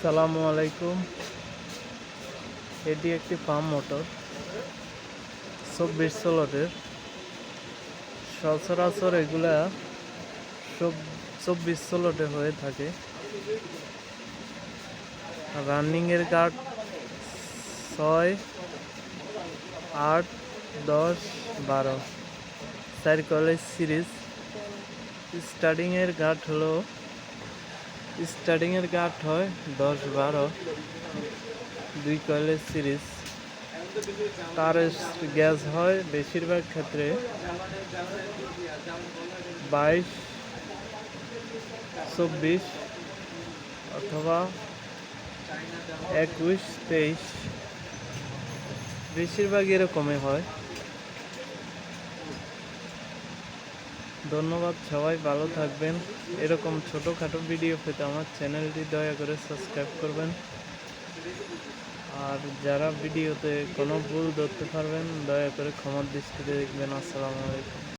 আসসালামু আলাইকুম। এটি একটি পাম্প মোটর 24 সচরাচর এগুলা সব 24 হয়ে থাকে। রানিংয়ের গার্ড 6, 8, 10, 12 4 কয়েলের সিরিজ। স্টার্টিংয়ের গার্ড হয় 10, 12 2 কয়েলের সিরিজ। তারের গ্যাস হয় বেশিরভাগ ক্ষেত্রে 22, 24 অথবা 21, 23, বেশিরভাগ এরকমই হয়। ধন্যবাদ, সবাই ভালো থাকবেন। এরকম ছোটোখাটো ভিডিও পেতে আমার চ্যানেলটি দয়া করে সাবস্ক্রাইব করবেন। আর যারা ভিডিওতে কোনো ভুল ধরতে পারবেন দয়া করে ক্ষমার দৃষ্টিতে দেখবেন। আসসালামু আলাইকুম।